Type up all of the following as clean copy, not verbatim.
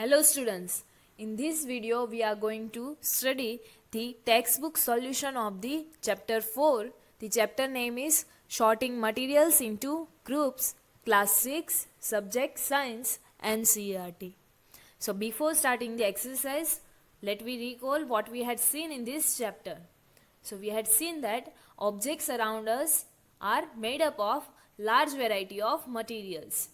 Hello students, in this video we are going to study the textbook solution of the chapter 4. The chapter name is Sorting Materials into Groups, Class 6, Subject Science and CERT. So before starting the exercise, let me recall what we had seen in this chapter. So we had seen that objects around us are made up of large variety of materials.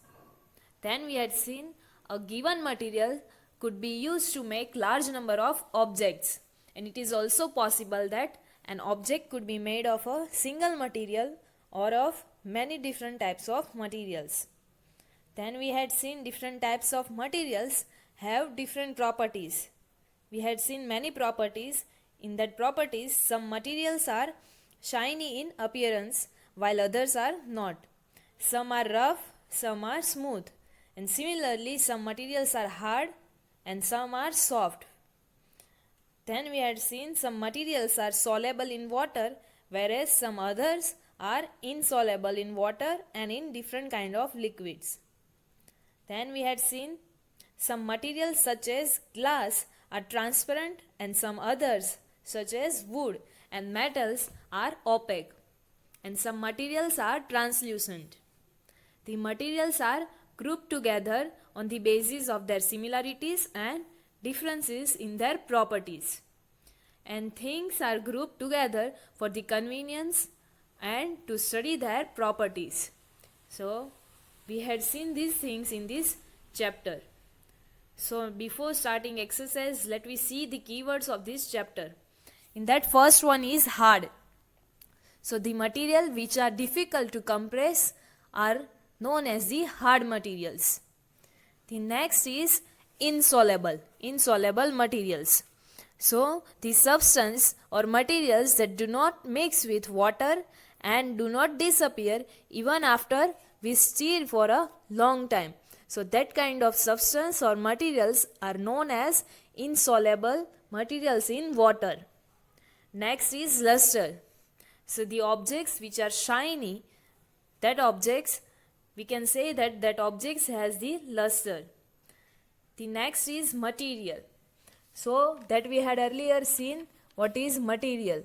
Then we had seen a given material could be used to make large number of objects, and it is also possible that an object could be made of a single material or of many different types of materials. Then we had seen different types of materials have different properties. We had seen many properties. In that properties, some materials are shiny in appearance while others are not. Some are rough, some are smooth. And similarly, some materials are hard and some are soft. Then we had seen some materials are soluble in water, whereas some others are insoluble in water and in different kind of liquids. Then we had seen some materials such as glass are transparent and some others such as wood and metals are opaque, and some materials are translucent. The materials are grouped together on the basis of their similarities and differences in their properties. And things are grouped together for the convenience and to study their properties. So, we had seen these things in this chapter. So, before starting exercise, let me see the keywords of this chapter. In that, first one is hard. So, the material which are difficult to compress are known as the hard materials. The next is insoluble materials. So the substance or materials that do not mix with water and do not disappear even after we stir for a long time. So that kind of substance or materials are known as insoluble materials in water. Next is luster. So the objects which are shiny, we can say that objects has the luster. The next is material. So that we had earlier seen what is material.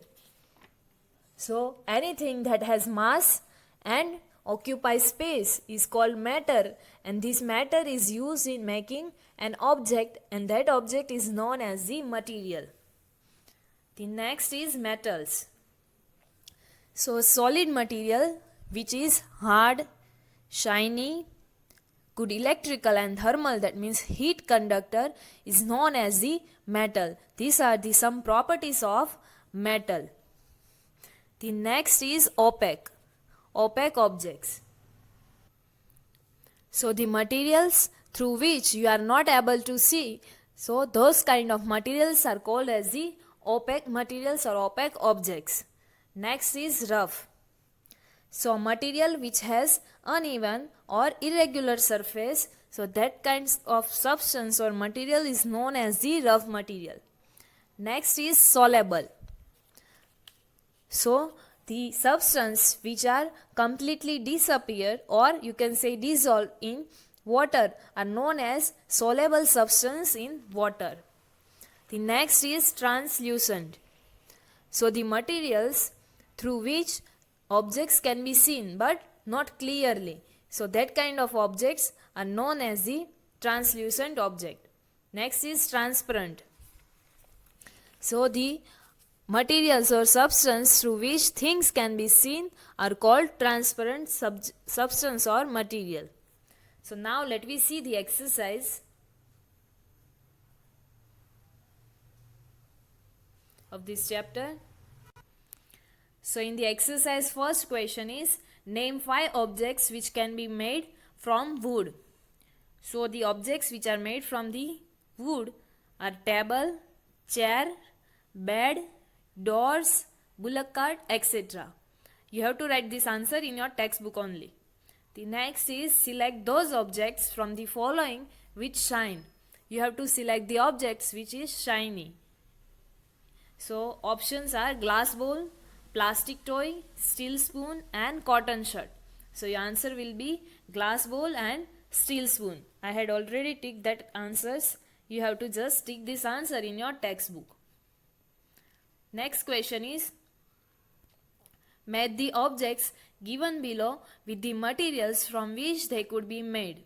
So anything that has mass and occupies space is called matter, and this matter is used in making an object, and that object is known as the material. The next is metals. So solid material which is hard, shiny, good electrical and thermal, that means heat conductor, is known as the metal. These are the some properties of metal. The next is opaque objects. So the materials through which you are not able to see, so those kind of materials are called as the opaque materials or opaque objects. Next is rough. So material which has uneven or irregular surface, so that kinds of substance or material is known as the rough material. Next is soluble. So the substance which are completely disappear, or you can say dissolve in water, are known as soluble substance in water. The next is translucent. So the materials through which objects can be seen but not clearly. So that kind of objects are known as the translucent object. Next is transparent. So the materials or substance through which things can be seen are called transparent substance or material. So now let me see the exercise of this chapter. So in the exercise, first question is name 5 objects which can be made from wood. So the objects which are made from the wood are table, chair, bed, doors, bullock cart, etc. You have to write this answer in your textbook only. The next is select those objects from the following which shine. You have to select the objects which is shiny. So options are glass bowl, plastic toy, steel spoon and cotton shirt. So your answer will be glass bowl and steel spoon. I had already ticked that answers You have to just tick this answer in your textbook. Next question is, match the objects given below with the materials from which they could be made.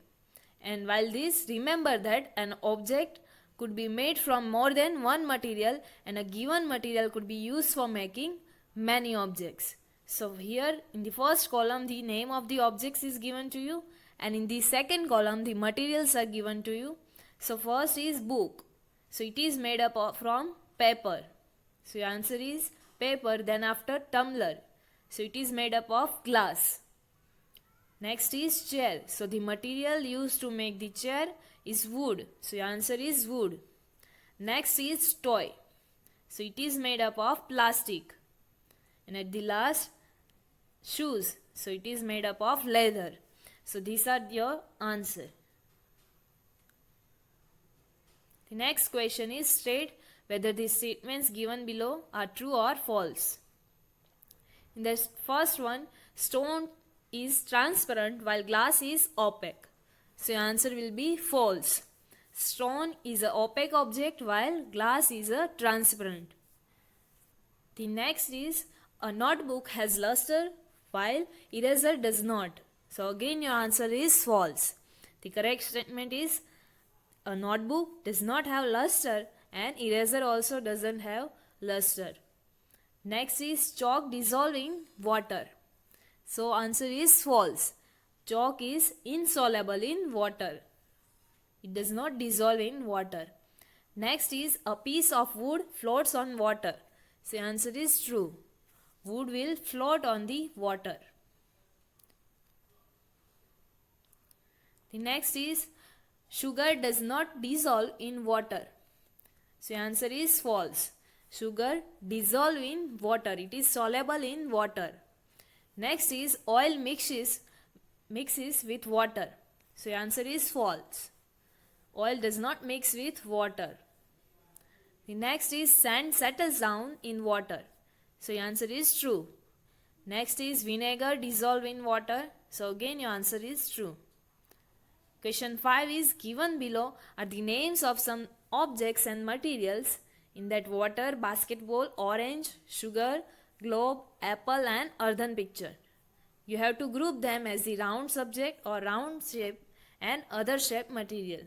And while this, remember that an object could be made from more than one material, and a given material could be used for making many objects. So here in the first column the name of the objects is given to you, and in the second column the materials are given to you. So first is book. So it is made up from paper. So your answer is paper. Then after tumbler. So it is made up of glass. Next is chair. So the material used to make the chair is wood. So your answer is wood. Next is toy. So it is made up of plastic. And at the last, shoes. So it is made up of leather. So these are your answer. The next question is, state whether the statements given below are true or false. In the first one, stone is transparent while glass is opaque. So your answer will be false. Stone is an opaque object while glass is a transparent. The next is, a notebook has luster while eraser does not. So again your answer is false. The correct statement is, a notebook does not have luster and eraser also doesn't have luster. Next is, chalk dissolving water. So answer is false. Chalk is insoluble in water. It does not dissolve in water. Next is, a piece of wood floats on water. So answer is true. Wood will float on the water. The next is, sugar does not dissolve in water. So answer is false. Sugar dissolve in water. It is soluble in water. Next is, oil mixes with water. So answer is false. Oil does not mix with water. The next is, sand settles down in water. So your answer is true. Next is, vinegar dissolve in water. So again your answer is true. Question 5 is, given below are the names of some objects and materials in that water, basketball, orange, sugar, globe, apple and earthen picture. You have to group them as the round subject or round shape and other shape material.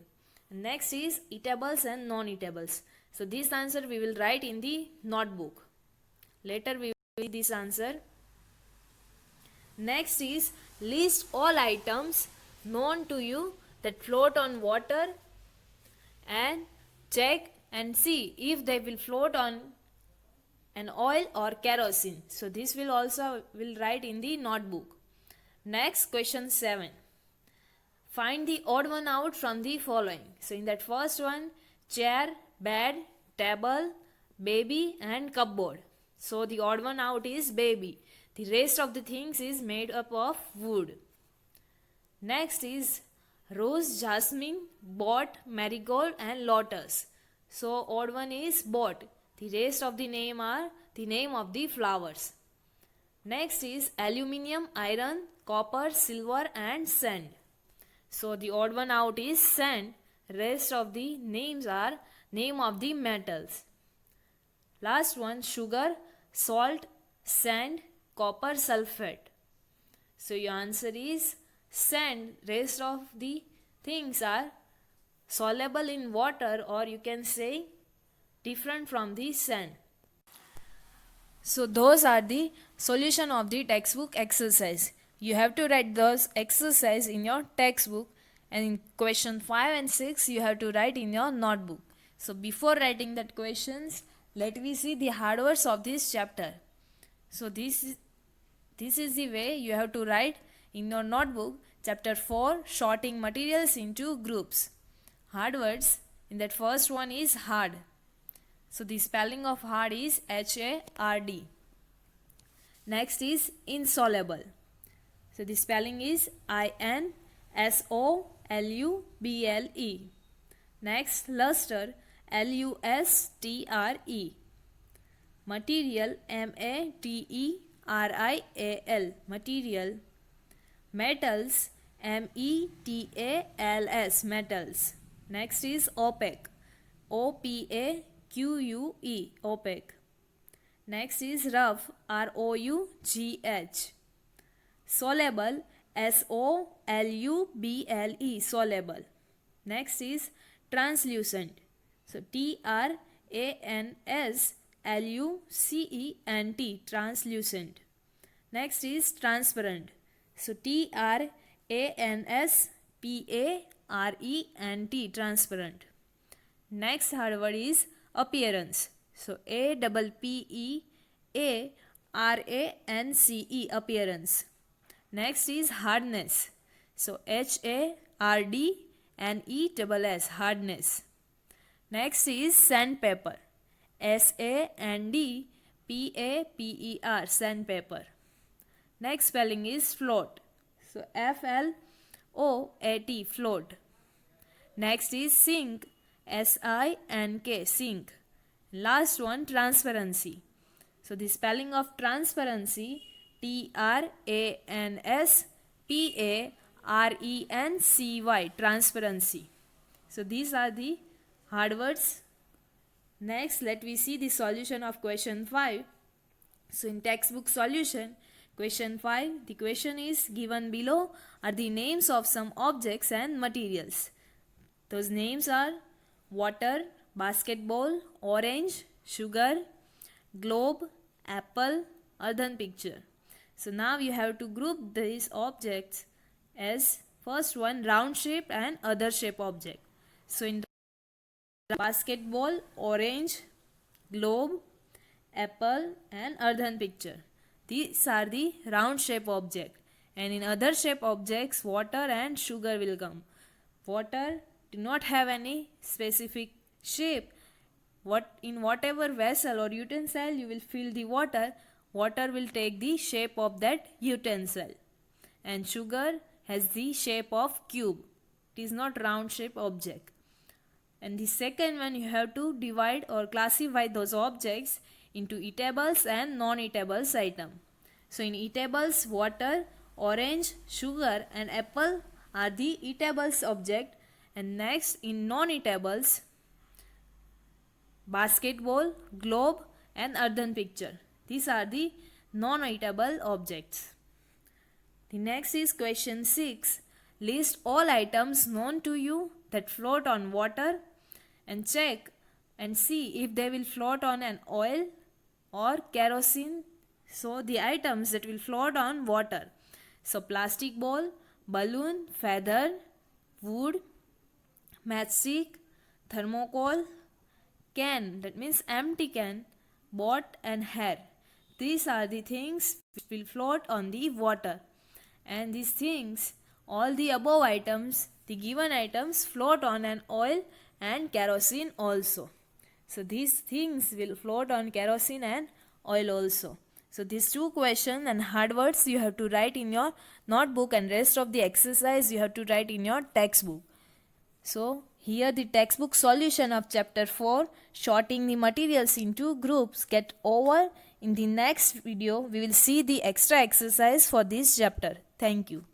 Next is, eatables and non-eatables. So this answer we will write in the notebook. Later we will see this answer. Next is, list all items known to you that float on water and check and see if they will float on an oil or kerosene. So this will also write in the notebook. Next, question 7. Find the odd one out from the following. So in that first one, chair, bed, table, baby and cupboard. So the odd one out is baby. The rest of the things is made up of wood. Next is rose, jasmine, bot, marigold and lotus. So odd one is bot. The rest of the name are the name of the flowers. Next is aluminium, iron, copper, silver and sand. So the odd one out is sand. Rest of the names are name of the metals. Last one, sugar, salt, sand, copper sulfate. So your answer is sand. Rest of the things are soluble in water, or you can say different from the sand. So those are the solution of the textbook exercise. You have to write those exercise in your textbook, and in question 5 and 6 you have to write in your notebook. So before writing that questions, let me see the hard words of this chapter. So this is the way you have to write in your notebook. Chapter 4, sorting materials into groups. Hard words, in that first one is hard. So the spelling of hard is H-A-R-D. Next is insoluble. So the spelling is I-N-S-O-L-U-B-L-E. Next, luster, L-U-S-T-R-E. Material, M-A-T-E-R-I-A-L. Material. Metals, M-E-T-A-L-S. Metals. Next is opaque. O-P-A-Q-U-E, opaque. Next is rough, R-O-U-G-H. Soluble, S-O-L-U-B-L-E, soluble. Next is translucent. So T-R-A-N-S-L-U-C-E-N-T, translucent. Next is transparent. So T-R-A-N-S-P-A-R-E-N-T, transparent. Next hard word is appearance. So A-P-P-E-A-R-A-N-C-E, appearance. Next is hardness. So H-A-R-D-N-E-S-S, hardness. Next is sandpaper. S-A-N-D-P-A-P-E-R, sandpaper. Next spelling is float. So F-L-O-A-T, float. Next is sink. S-I-N-K, sink. Last one, transparency. So the spelling of transparency, T-R-A-N-S-P-A-R-E-N-C-Y, transparency. So these are the hard words. Next, let we see the solution of question 5. So in textbook solution, question 5, the question is given below are the names of some objects and materials. Those names are water, basketball, orange, sugar, globe, apple, earthen picture. So now you have to group these objects as first one, round shape and other shape object. So in basketball, orange, globe, apple and earthen picture. These are the round shape object. And in other shape objects, water and sugar will come. Water do not have any specific shape. In whatever vessel or utensil you will fill the water, water will take the shape of that utensil. And sugar has the shape of cube. It is not round shape object. And the second one, you have to divide or classify those objects into eatables and non-eatables item. So in eatables, water, orange, sugar and apple are the eatables object. And next in non-eatables, basketball, globe and earthen picture. These are the non-eatable objects. The next is question 6. List all items known to you that float on water and check and see if they will float on an oil or kerosene. So the items that will float on water. So plastic ball, balloon, feather, wood, matchstick, thermocol, can, that means empty can, boat and hair. These are the things which will float on the water. And these things, all the above items, the given items float on an oil and kerosene also. So these things will float on kerosene and oil also. So these two questions and hard words you have to write in your notebook, and rest of the exercise you have to write in your textbook. So here the textbook solution of chapter 4, sorting the materials into groups, get over. In the next video we will see the extra exercise for this chapter. Thank you.